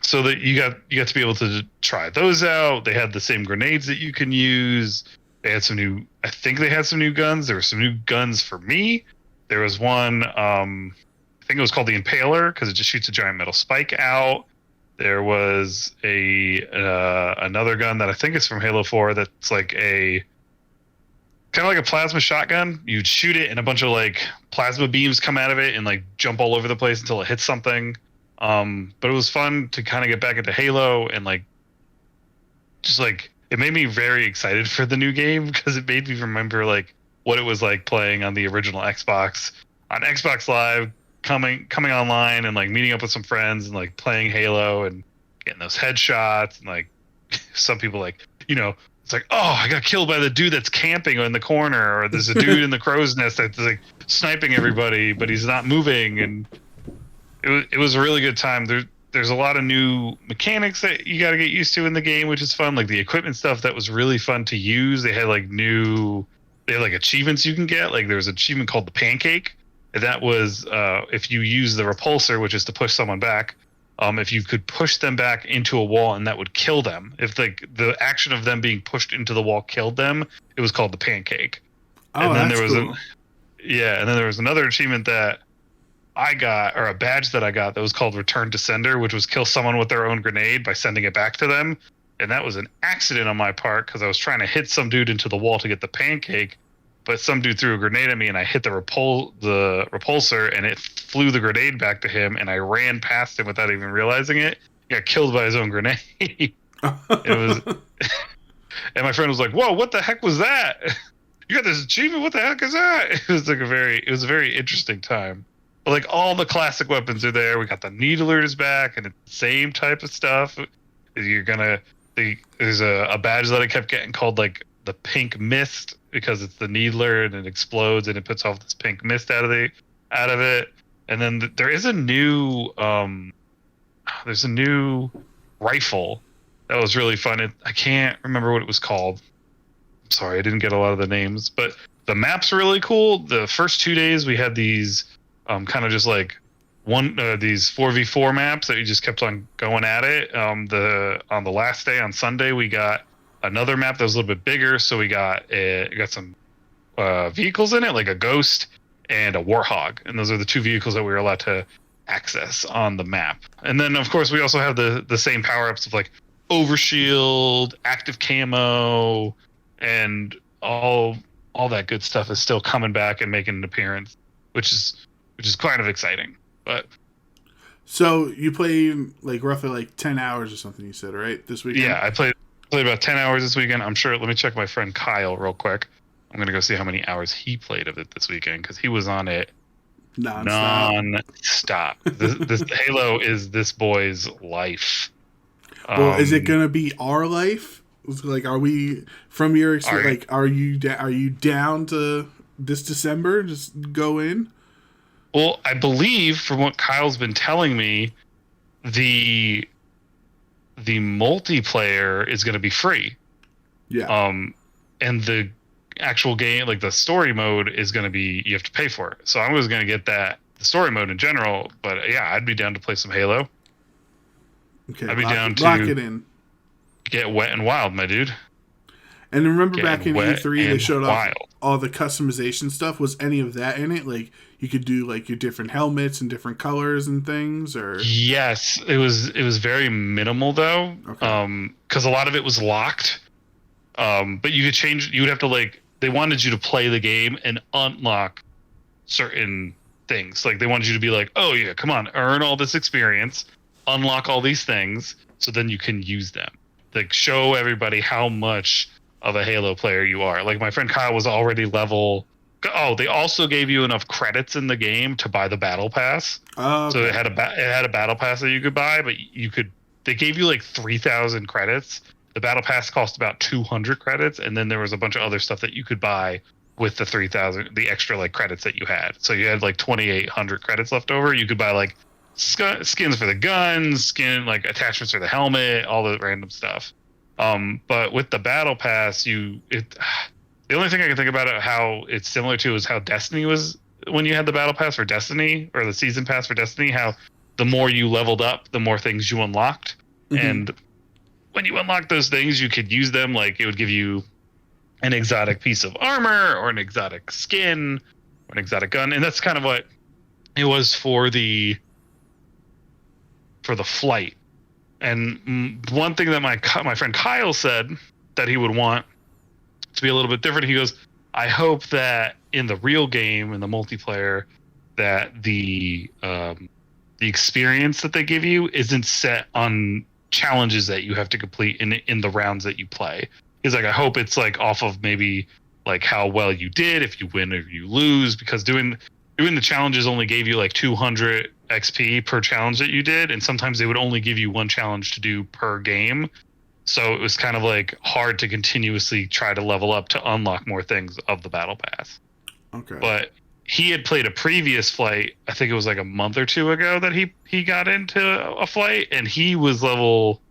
So that you got to be able to try those out. They had the same grenades that you can use. They had some new. I think they had some new guns. There were some new guns for me. There was one. I think it was called the Impaler because it just shoots a giant metal spike out. There was another gun that I think is from Halo 4 that's like a kind of like a plasma shotgun. You'd shoot it and a bunch of like plasma beams come out of it and like jump all over the place until it hits something. But it was fun to kind of get back into Halo and like just like it made me very excited for the new game because it made me remember like what it was like playing on the original Xbox on Xbox Live, coming online and like meeting up with some friends and like playing Halo and getting those headshots and like some people like, you know, it's like, oh, I got killed by the dude that's camping in the corner, or there's a dude in the crow's nest that's like sniping everybody, but he's not moving. And it was a really good time. There's a lot of new mechanics that you got to get used to in the game, which is fun. Like the equipment stuff that was really fun to use. They had like achievements you can get. Like there was an achievement called the pancake. And that was if you use the repulsor, which is to push someone back. If you could push them back into a wall and that would kill them. If the action of them being pushed into the wall killed them, it was called the pancake. Oh, and then that's there was cool. and then there was another achievement that I got, or a badge that I got, that was called Return to Sender, which was kill someone with their own grenade by sending it back to them. And that was an accident on my part because I was trying to hit some dude into the wall to get the pancake, but some dude threw a grenade at me and I hit the repulsor and it flew the grenade back to him and I ran past him without even realizing it. He got killed by his own grenade. It was, and my friend was like, "Whoa, what the heck was that? You got this achievement? What the heck is that?" It was like it was a very interesting time. But like all the classic weapons are there. We got the needlers back and it's the same type of stuff. There's a badge that I kept getting called like the pink mist because it's the needler and it explodes and it puts off this pink mist out of it. And then there is a new rifle that was really fun. I can't remember what it was called. I'm sorry, I didn't get a lot of the names, but the map's really cool. The first 2 days we had these kind of just like these 4v4 maps that we just kept on going at it. On the last day on Sunday we got another map that was a little bit bigger, so we got some vehicles in it, like a Ghost and a Warthog, and those are the two vehicles that we were allowed to access on the map. And then of course we also have the same power-ups of like overshield, active camo, and all that good stuff is still coming back and making an appearance, which is kind of exciting. But so you played like roughly like 10 hours or something, you said, right? This weekend? Yeah, I played about 10 hours this weekend. I'm sure. Let me check my friend Kyle real quick. I'm going to go see how many hours he played of it this weekend because he was on it non-stop. This Halo is this boy's life. Well, is it going to be our life? Like, are we, from your experience, like, are you down to this December? Just go in? Well, I believe from what Kyle's been telling me, the multiplayer is going to be free. Yeah. And the actual game, like the story mode, is going to be, you have to pay for it. So I was going to get the story mode in general, but yeah, I'd be down to play some Halo. Okay. I'd be down to lock it in. Get wet and wild, my dude. And remember back in E3, they showed off all the customization stuff. Was any of that in it? Like you could do like your different helmets and different colors and things, or yes, it was very minimal though. Okay. Because a lot of it was locked. But you could change. You would have to like. They wanted you to play the game and unlock certain things. Like they wanted you to be like, oh yeah, come on, earn all this experience, unlock all these things, so then you can use them. Like show everybody how much of a Halo player you are. Like my friend Kyle was already level. Oh, they also gave you enough credits in the game to buy the battle pass. Oh, okay. So it had a battle pass that you could buy, but they gave you like 3,000 credits. The battle pass cost about 200 credits, and then there was a bunch of other stuff that you could buy with the 3,000, the extra like credits that you had. So you had like 2,800 credits left over. You could buy like skins for the guns, like attachments for the helmet, all the random stuff. But with the battle pass, they The only thing I can think about it, how it's similar to, is how Destiny was when you had the battle pass for Destiny, or the season pass for Destiny. How the more you leveled up, the more things you unlocked, and when you unlock those things, you could use them. Like, it would give you an exotic piece of armor, or an exotic skin, or an exotic gun, and that's kind of what it was for the flight. And one thing that my friend Kyle said that he would want to be a little bit different, he goes, I hope that in the real game, in the multiplayer, that the experience that they give you isn't set on challenges that you have to complete in the rounds that you play. He's like, I hope it's like off of maybe like how well you did, if you win or you lose, because doing the challenges only gave you like 200 XP per challenge that you did, and sometimes they would only give you one challenge to do per game. So it was kind of like hard to continuously try to level up to unlock more things of the battle pass. Okay. But he had played a previous flight, I think it was like a month or two ago that he got into a flight, and he was level,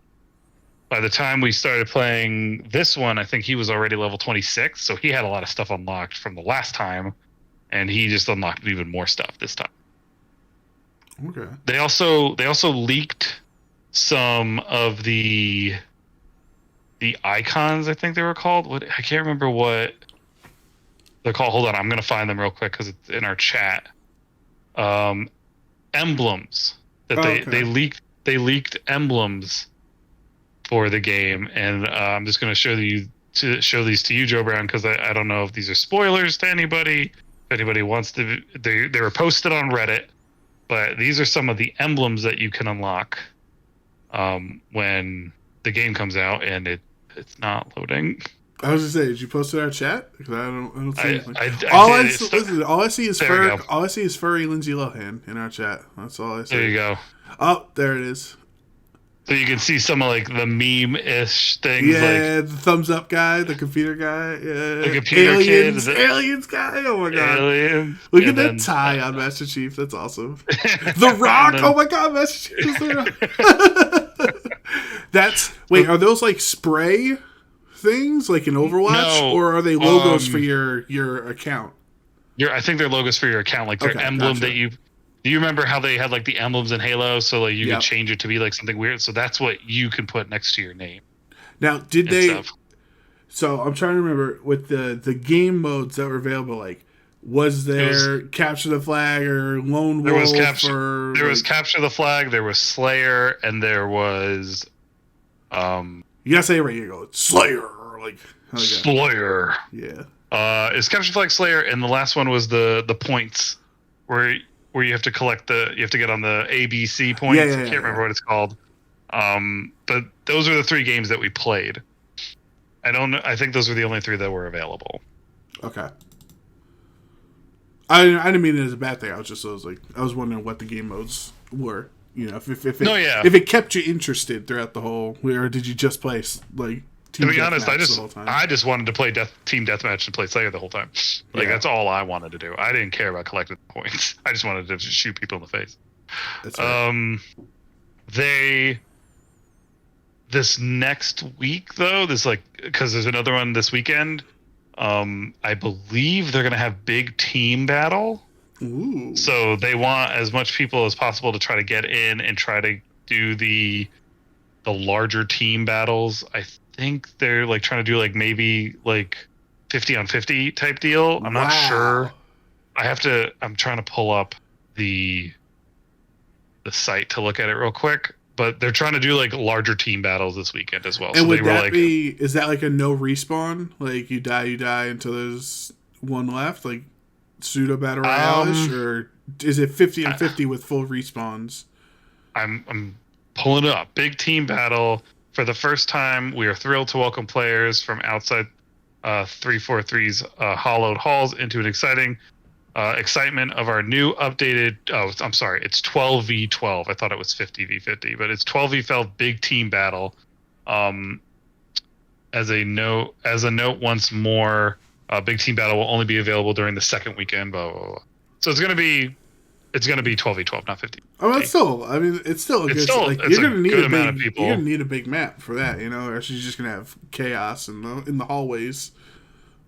by the time we started playing this one, I think he was already level 26. So he had a lot of stuff unlocked from the last time, and he just unlocked even more stuff this time. Okay. They also leaked some of the icons, I think they were called. What, I can't remember what they're called. Hold on, I'm gonna find them real quick because it's in our chat. Emblems that they leaked emblems for the game, and I'm just gonna show these to you, Joe Brown, because I don't know if these are spoilers to anybody. If anybody wants to, they were posted on Reddit, but these are some of the emblems that you can unlock when the game comes out, and it's not loading. I was gonna say, did you post it in our chat? Because I don't see anything. All I see is furry Lindsay Lohan in our chat. That's all I see. There you go. Oh, there it is. So you can see some of like the meme-ish things. Yeah, the thumbs up guy, the computer guy. Yeah. The computer aliens guy. Oh my god. Aliens. Look at that tie on Master Chief. That's awesome. The Rock. Oh my god, Master Chief is The Rock. Wait, are those like spray things like in Overwatch, or are they logos for your account? I think they're logos for your account, like their emblem that you. Do you remember how they had like the emblems in Halo, so like you could change it to be like something weird? So that's what you can put next to your name. Now, did they? Stuff. So I'm trying to remember with the game modes that were available. Like, was there capture the flag or lone wolf? There was capture the flag. There was Slayer, and there was. You gotta say it right. You go Slayer, like Slayer. Yeah. It's capture the flag, Slayer, and the last one was the points where you have to collect you have to get on the ABC points. I can't remember what it's called. But those are the three games that we played. I think those were the only three that were available. Okay. I didn't mean it as a bad thing. I was wondering what the game modes were. You know, if it kept you interested throughout the whole, or did you just play like to be honest, I just wanted to play Team Deathmatch and play Slayer the whole time. Like that's all I wanted to do. I didn't care about collecting points. I just wanted to shoot people in the face. That's right. This next week though, because there's another one this weekend. I believe they're gonna have big team battle. Ooh. So they want as much people as possible to try to get in and try to do the larger team battles. I think they're like trying to do like maybe like 50 on 50 type deal. I'm not sure. I'm trying to pull up the site to look at it real quick, but they're trying to do like larger team battles this weekend as well. And so is that like a no respawn? Like you die until there's one left, like pseudo battle royale-ish, or is it 50 on 50 with full respawns? I'm pulling it up. Big team battle. For the first time, we are thrilled to welcome players from outside 343's hollowed halls into an exciting excitement of our new updated. Oh, I'm sorry, it's 12v12. I thought it was 50v50, but it's 12v12 big team battle. As a note, once more, big team battle will only be available during the second weekend. Blah, blah, blah. So it's gonna be 12v12, not 50. Oh, it's still a good. You're gonna need a amount of people. You're gonna need a big map for that, you know, or else you're just gonna have chaos in the hallways.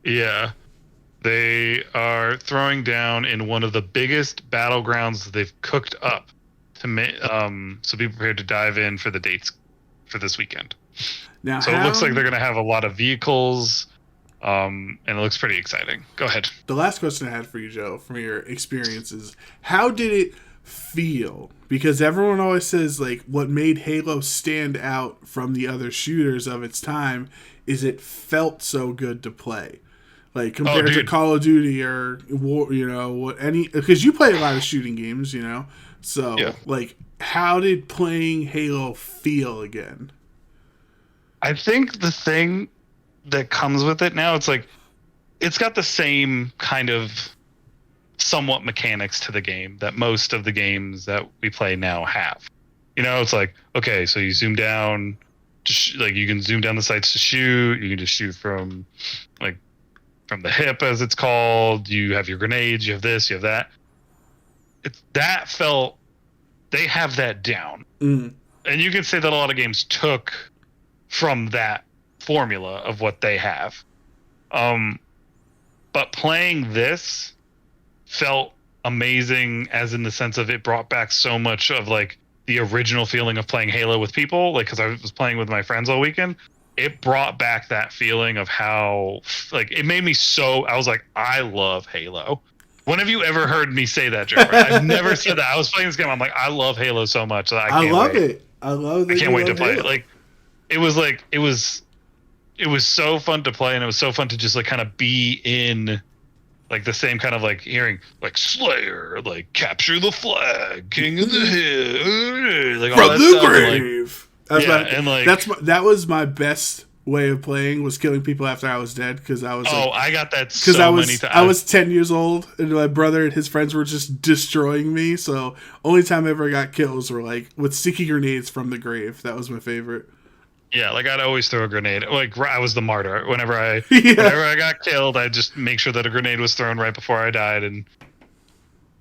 Yeah. They are throwing down in one of the biggest battlegrounds they've cooked up so be prepared to dive in for the dates for this weekend. Now, so it looks like they're going to have a lot of vehicles, and it looks pretty exciting. Go ahead. The last question I had for you, Joe, from your experiences, how did it feel? Because everyone always says, like, what made Halo stand out from the other shooters of its time is it felt so good to play. Like, compared to Call of Duty or, because you play a lot of shooting games, So, yeah. Like, how did playing Halo feel again? I think the thing that comes with it now, it's like, it's got the same kind of somewhat mechanics to the game that most of the games that we play now have. It's like, okay, so you zoom down, you can zoom down the sights to shoot. You can just shoot from the hip, as it's called. You have your grenades. You have this. You have that. They have that down. Mm. And you could say that a lot of games took from that formula of what they have. But playing this felt amazing, as in the sense of it brought back so much of like the original feeling of playing Halo with people. Like, because I was playing with my friends all weekend, it brought back that feeling of how, like, it made me so. I was like, I love Halo. When have you ever heard me say that, Joe? I've never said that. I was playing this game. I'm like, I love Halo so much that I love it. I love it. I can't wait to play it. Like, it was so fun to play, and it was so fun to just like kind of be in like the same kind of like hearing like Slayer, like capture the flag, King of the Hill, like all from that the stuff. grave. That was my best way of playing, was killing people after I was dead, because I was I got that so many times. I was 10 years old, and my brother and his friends were just destroying me. So only time I ever got kills were like with sticky grenades from the grave. That was my favorite. Yeah, like I'd always throw a grenade. Like I was the martyr. Whenever I got killed, I'd just make sure that a grenade was thrown right before I died.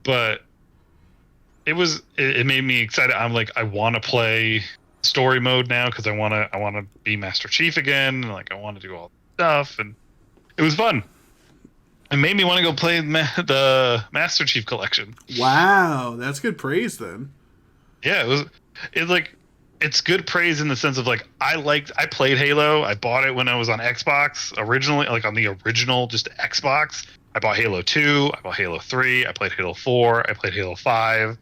But it made me excited. I'm like, I want to play story mode now, because I want to be Master Chief again, and like I want to do all the stuff, and it was fun. It made me want to go play the Master Chief collection. Wow, that's good praise then. Yeah, it's good praise in the sense of like I played Halo. I bought it when I was on Xbox originally, like on the original just Xbox. I bought Halo 2, I bought Halo 3, I played Halo 4, I played Halo 5.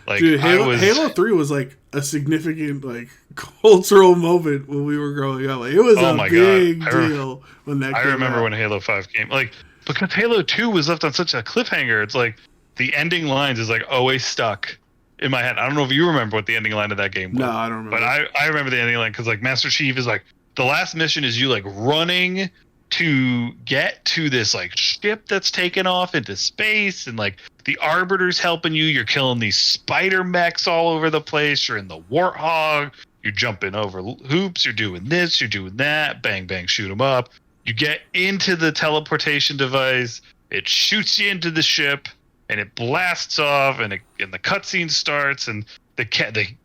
Like, dude, Halo 3 was like a significant like cultural moment when we were growing up. Like, it was a big deal when that came out. I remember when Halo 5 came. Like, because Halo 2 was left on such a cliffhanger. It's like the ending lines is like always stuck in my head. I don't know if you remember what the ending line of that game was. No, I don't remember. But I remember the ending line, because like Master Chief is like, the last mission is you like running to get to this like ship that's taken off into space, and like the Arbiter's helping you. You're killing these spider mechs all over the place. You're in the Warthog. You're jumping over hoops. You're doing this. You're doing that. Bang, bang, shoot them up. You get into the teleportation device. It shoots you into the ship, and it blasts off, and the cutscene starts, and the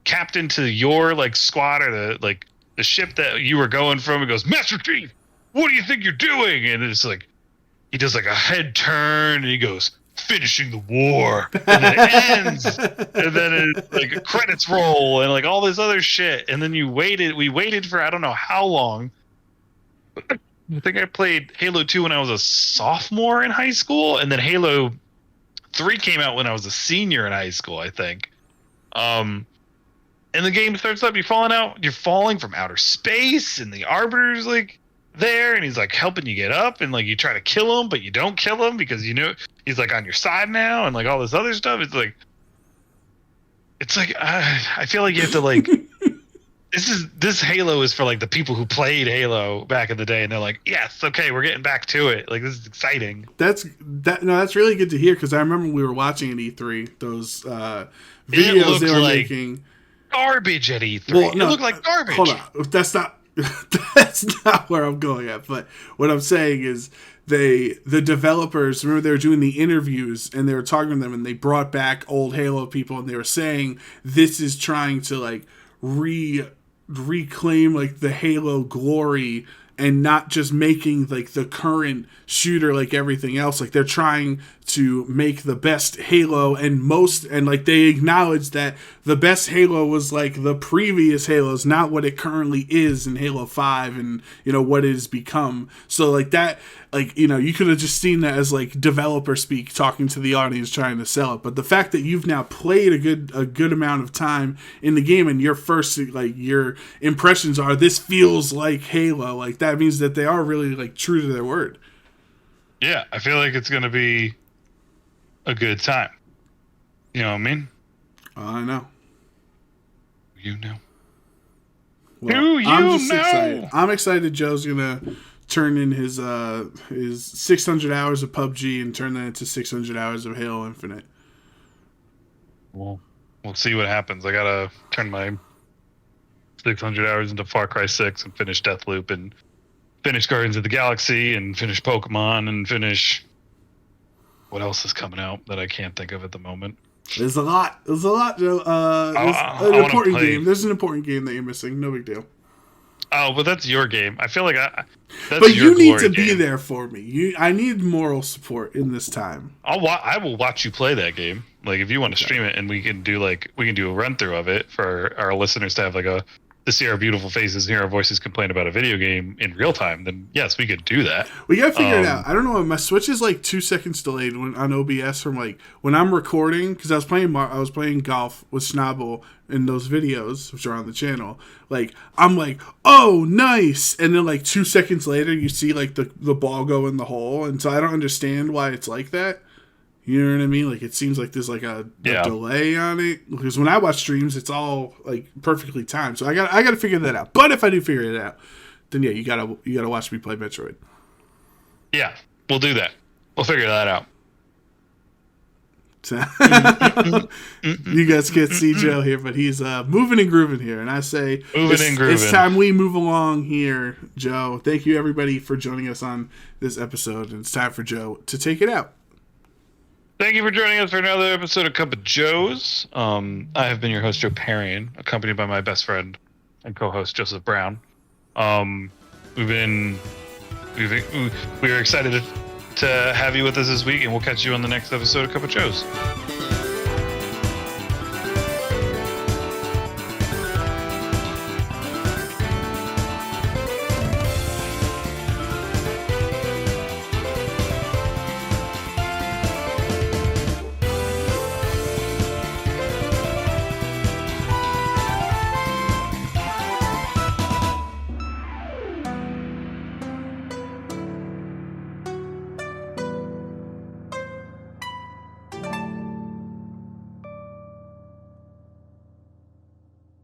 captain to your like squad, or the ship that you were going from, it goes, Master Chief, what do you think you're doing? And it's like, he does like a head turn, and he goes, finishing the war. And then it ends. And then it, like, credits roll, and like all this other shit. And then we waited for I don't know how long. I think I played Halo 2 when I was a sophomore in high school, and then Halo 3 came out when I was a senior in high school, I think. And the game starts up, you're falling from outer space, and the Arbiter's like there, and he's like helping you get up, and like you try to kill him, but you don't kill him because you know he's like on your side now, and like all this other stuff. It's like I feel like you have to like this Halo is for like the people who played Halo back in the day, and they're like, yes, okay, we're getting back to it. Like, this is exciting. That's really good to hear, because I remember we were watching at E3 those videos they were making. Garbage at E3. Well, no, it looked like garbage. Hold on, that's not where I'm going at. But what I'm saying is, the developers, remember, they were doing the interviews, and they were talking to them, and they brought back old Halo people, and they were saying this is trying to like reclaim like the Halo glory and not just making like the current shooter like everything else. Like they're trying to make the best Halo, and like they acknowledge that the best Halo was like the previous Halos, not what it currently is in Halo 5 and what it has become. So like that, like you could have just seen that as like developer speak talking to the audience trying to sell it. But the fact that you've now played a good amount of time in the game, and your first like your impressions are this feels like Halo, like that means that they are really like true to their word. Yeah, I feel like it's gonna be a good time. You know what I mean? I know. You know. Well, I'm just excited. I'm excited Joe's gonna turn in his 600 hours of PUBG and turn that into 600 hours of Halo Infinite. Well, we'll see what happens. I gotta turn my 600 hours into Far Cry 6 and finish Deathloop and finish Guardians of the Galaxy and finish Pokemon and finish... What else is coming out that I can't think of at the moment? There's a lot, Joe. There's an important game. There's an important game that you're missing. No big deal. Oh, but that's your game. I feel like that's but your you need to game. Be there for me. I need moral support in this time. I will watch you play that game. Like if you want to stream it, and we can do a run through of it for our listeners to have to see our beautiful faces and hear our voices complain about a video game in real time, then yes, we could do that. We gotta figure it out. I don't know. My Switch is like 2 seconds delayed on OBS from like when I'm recording, because I was playing golf with Schnabel in those videos which are on the channel. Like I'm like, oh nice, and then like 2 seconds later you see like the ball go in the hole, and so I don't understand why it's like that. You know what I mean? Like it seems like there's like a delay on it, because when I watch streams, it's all like perfectly timed. So I got to figure that out. But if I do figure it out, then yeah, you gotta watch me play Metroid. Yeah, we'll do that. We'll figure that out. You guys can't see Joe here, but he's moving and grooving here, and I say it's time we move along here, Joe. Thank you everybody for joining us on this episode, and it's time for Joe to take it out. Thank you for joining us for another episode of Cup of Joe's. I have been your host, Joe Parian, accompanied by my best friend and co-host, Joseph Brown. We were excited to have you with us this week, and we'll catch you on the next episode of Cup of Joe's.